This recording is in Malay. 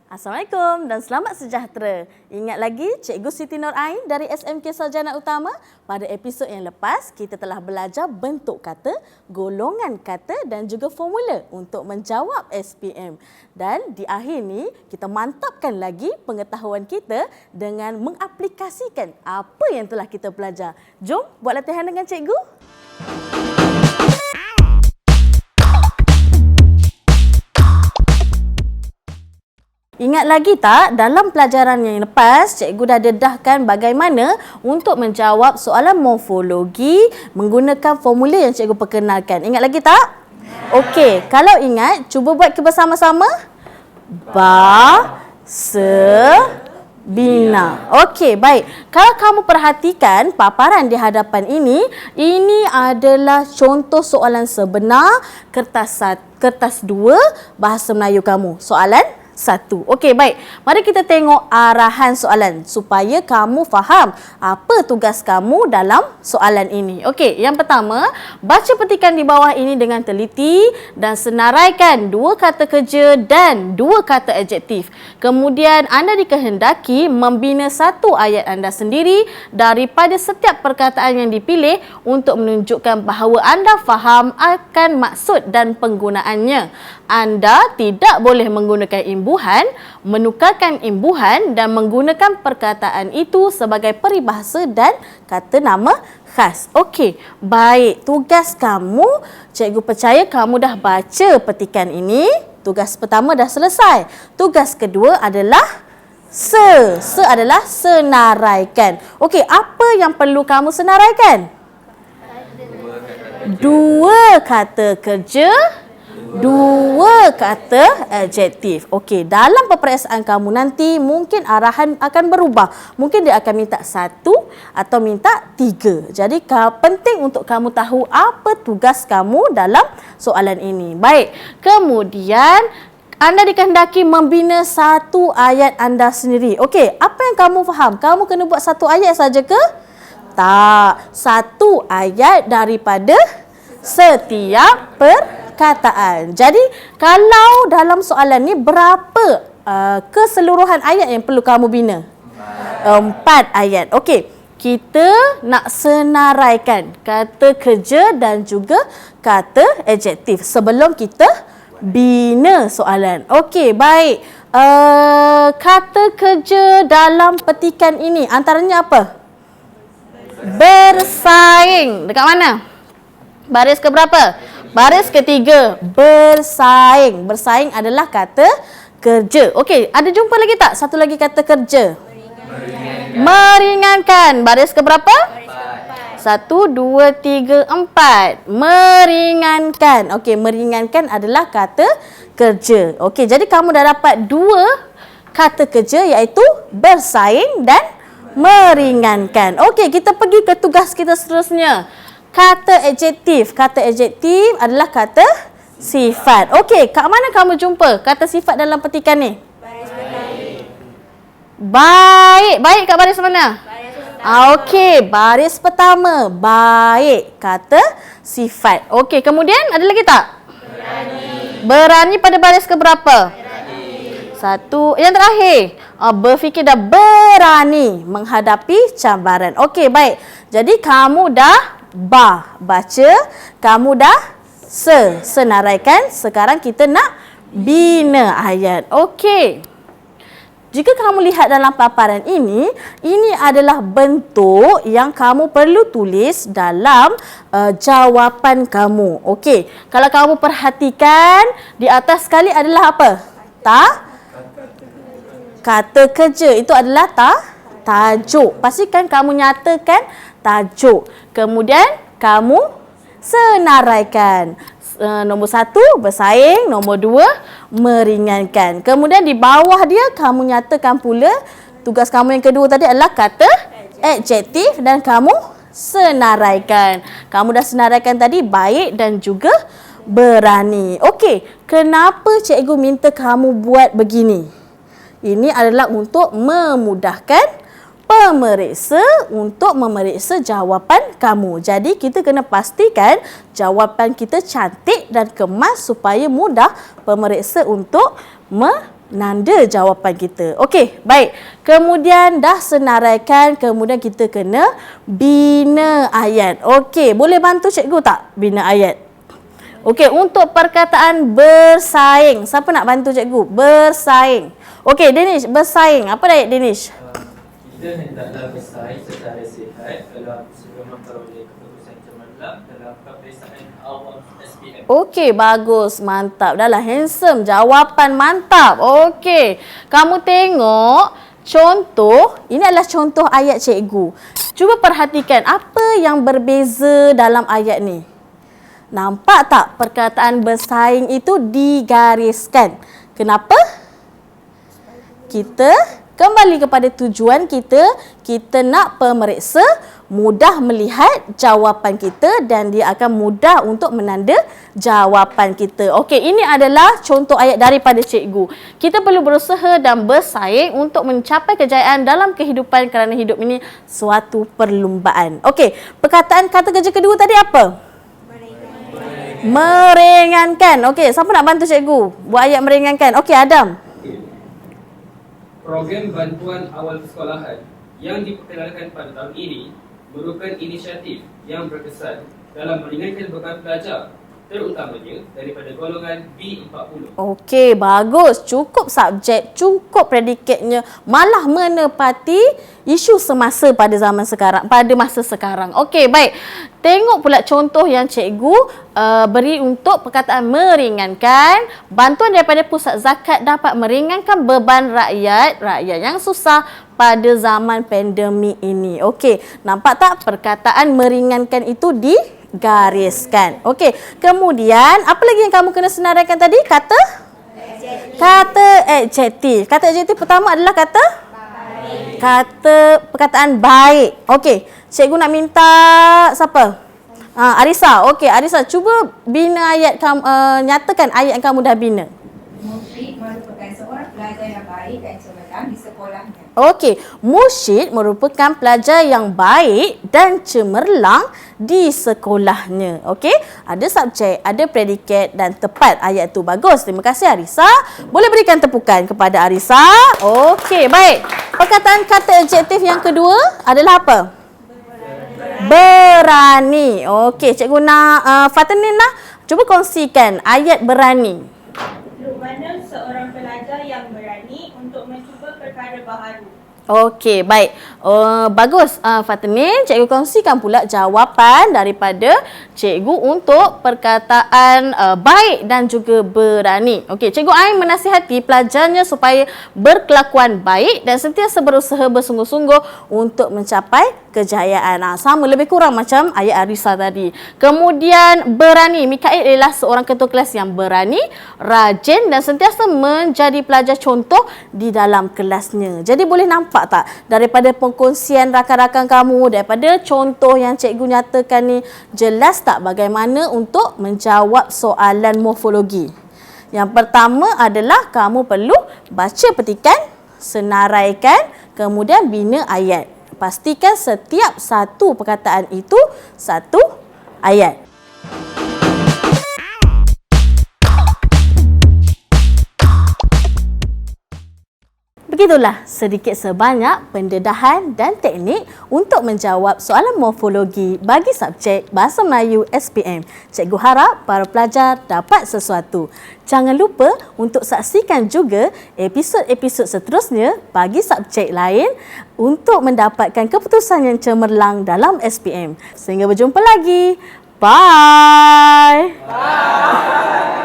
Assalamualaikum dan selamat sejahtera. Ingat lagi Cikgu Siti Nur Ain dari SMK Sarjana Utama. Pada episod yang lepas, kita telah belajar bentuk kata, golongan kata dan juga formula untuk menjawab SPM. Dan di akhir ni, kita mantapkan lagi pengetahuan kita dengan mengaplikasikan apa yang telah kita belajar. Jom buat latihan dengan cikgu. Ingat lagi tak, dalam pelajaran yang lepas, cikgu dah dedahkan bagaimana untuk menjawab soalan morfologi menggunakan formula yang cikgu perkenalkan. Ingat lagi tak? Okey, kalau ingat, cuba buat bersama-sama. Bina. Okey, baik. Kalau kamu perhatikan paparan di hadapan ini adalah contoh soalan sebenar kertas 2 bahasa Melayu kamu. Soalan 1. Okey, baik. Mari kita tengok arahan soalan supaya kamu faham apa tugas kamu dalam soalan ini. Okey, yang pertama, baca petikan di bawah ini dengan teliti dan senaraikan 2 kata kerja dan 2 kata adjektif. Kemudian anda dikehendaki membina satu ayat anda sendiri daripada setiap perkataan yang dipilih untuk menunjukkan bahawa anda faham akan maksud dan penggunaannya. Anda tidak boleh menggunakan imbuhan, menukarkan imbuhan dan menggunakan perkataan itu sebagai peribahasa dan kata nama khas. Okey, baik. Tugas kamu, cikgu percaya kamu dah baca petikan ini. Tugas pertama dah selesai. Tugas kedua adalah adalah senaraikan. Okey, apa yang perlu kamu senaraikan? 2 kata kerja, 2 kata adjektif. Okey, dalam peperiksaan kamu nanti mungkin arahan akan berubah. Mungkin dia akan minta 1 atau minta 3. Jadi penting untuk kamu tahu apa tugas kamu dalam soalan ini. Baik, kemudian anda dikehendaki membina satu ayat anda sendiri. Okey, apa yang kamu faham? Kamu kena buat satu ayat saja ke? Tak. Satu ayat daripada setiap perkataan. Jadi, kalau dalam soalan ni berapa keseluruhan ayat yang perlu kamu bina? 4 ayat. Okey, kita nak senaraikan kata kerja dan juga kata adjektif sebelum kita bina soalan. Okey, baik. Kata kerja dalam petikan ini antaranya apa? Bersaing. Dekat mana? Baris ke berapa? Baris ketiga, bersaing. Bersaing adalah kata kerja. Okey, ada jumpa lagi tak? Satu lagi kata kerja. Meringankan. Baris ke berapa? 1, 2, 3, 4. Meringankan. Okey, meringankan adalah kata kerja. Okey, jadi kamu dah dapat 2 kata kerja iaitu bersaing dan meringankan. Okey, kita pergi ke tugas kita seterusnya. Kata adjektif. Kata adjektif adalah kata sifat. Okey, kat mana kamu jumpa kata sifat dalam petikan ni? Baik. Baik kat baris mana? Okey, baris pertama. Baik. Kata sifat. Okey, kemudian ada lagi tak? Berani pada baris ke berapa? 1. Yang terakhir. Berfikir dah berani menghadapi cabaran. Okey, baik. Jadi kamu dah baca, kamu dah senaraikan. Sekarang kita nak bina ayat. Okey. Jika kamu lihat dalam paparan ini adalah bentuk yang kamu perlu tulis dalam jawapan kamu. Okey. Kalau kamu perhatikan, di atas sekali adalah apa? Kata kerja. Itu adalah tajuk. Pastikan kamu nyatakan tajuk. Kemudian kamu senaraikan. Nombor 1, bersaing. Nombor 2, meringankan. Kemudian di bawah dia, kamu nyatakan pula tugas kamu yang kedua tadi adalah kata adjektif dan kamu senaraikan. Kamu dah senaraikan tadi baik dan juga berani. Okey, kenapa cikgu minta kamu buat begini? Ini adalah untuk memudahkan pemeriksa untuk memeriksa jawapan kamu. Jadi kita kena pastikan jawapan kita cantik dan kemas supaya mudah pemeriksa untuk menanda jawapan kita. Okey, baik. Kemudian dah senaraikan, kemudian kita kena bina ayat. Okey, boleh bantu cikgu tak bina ayat? Okey, untuk perkataan bersaing. Siapa nak bantu cikgu? Bersaing. Okey, Danish, bersaing. Apa ayat Danish? Kita hendaklah bersaing secara sihat dalam sebelum memperoleh keputusan cemerlang dalam peperiksaan awam SPM. Okey, bagus. Mantap. Dah lah handsome. Jawapan mantap. Okey. Kamu tengok contoh. Ini adalah contoh ayat cikgu. Cuba perhatikan apa yang berbeza dalam ayat ni. Nampak tak perkataan bersaing itu digariskan? Kenapa? Kita kembali kepada tujuan kita. Kita nak pemeriksa mudah melihat jawapan kita dan dia akan mudah untuk menanda jawapan kita. Okey, ini adalah contoh ayat daripada cikgu. Kita perlu berusaha dan bersaing untuk mencapai kejayaan dalam kehidupan kerana hidup ini suatu perlumbaan. Okey, perkataan kata kerja kedua tadi apa? Meringankan. Okey, siapa nak bantu cikgu buat ayat meringankan? Okey, Adam. Program bantuan awal persekolahan yang diperkenalkan pada tahun ini merupakan inisiatif yang berkesan dalam meringankan beban pelajar, terutamanya daripada golongan B40. Okey, bagus. Cukup subjek, cukup predikatnya, malah menepati isu semasa pada zaman sekarang, pada masa sekarang. Okey, baik. Tengok pula contoh yang cikgu beri untuk perkataan meringankan. Bantuan daripada pusat zakat dapat meringankan beban rakyat yang susah pada zaman pandemik ini. Okey, nampak tak perkataan meringankan itu digariskan. Okey, kemudian apa lagi yang kamu kena senaraikan tadi? Kata adjektif. Kata adjektif pertama adalah kata baik. Kata perkataan baik. Okey, cikgu nak minta siapa? Arisa. Okey, Arisa, cuba bina ayat kamu, nyatakan ayat yang kamu dah bina. Musyid merupakan seorang pelajar yang baik dan cemerlang di sekolahnya. Okey, Musyid merupakan pelajar yang baik dan cemerlang di sekolahnya. Okey, ada subjek, ada predikat dan tepat ayat tu. Bagus. Terima kasih Arisa. Boleh berikan tepukan kepada Arisa. Okey, baik. Perkataan kata adjektif yang kedua adalah apa? Berani. Okey, cikgu nak Fatenin lah. Cuba kongsikan ayat berani. Lukmana seorang pelajar yang berani untuk mencuba perkara baharu. Okey, baik. Bagus Fatenin. Cikgu kongsikan pula jawapan daripada cikgu untuk perkataan baik dan juga berani. Okey, cikgu Ain menasihati pelajarnya supaya berkelakuan baik dan sentiasa berusaha bersungguh-sungguh untuk mencapai kejayaan. Sama lebih kurang macam ayat Arisa tadi. Kemudian berani. Mikail adalah seorang ketua kelas yang berani, rajin dan sentiasa menjadi pelajar contoh di dalam kelasnya. Jadi boleh nampak tak daripada perkongsian rakan-rakan kamu, daripada contoh yang cikgu nyatakan ni, jelas tak bagaimana untuk menjawab soalan morfologi? Yang pertama adalah kamu perlu baca petikan, senaraikan, kemudian bina ayat. Pastikan setiap satu perkataan itu satu ayat. Begitulah sedikit sebanyak pendedahan dan teknik untuk menjawab soalan morfologi bagi subjek Bahasa Melayu SPM. Cikgu harap para pelajar dapat sesuatu. Jangan lupa untuk saksikan juga episod-episod seterusnya bagi subjek lain untuk mendapatkan keputusan yang cemerlang dalam SPM. Sehingga berjumpa lagi. Bye. Bye.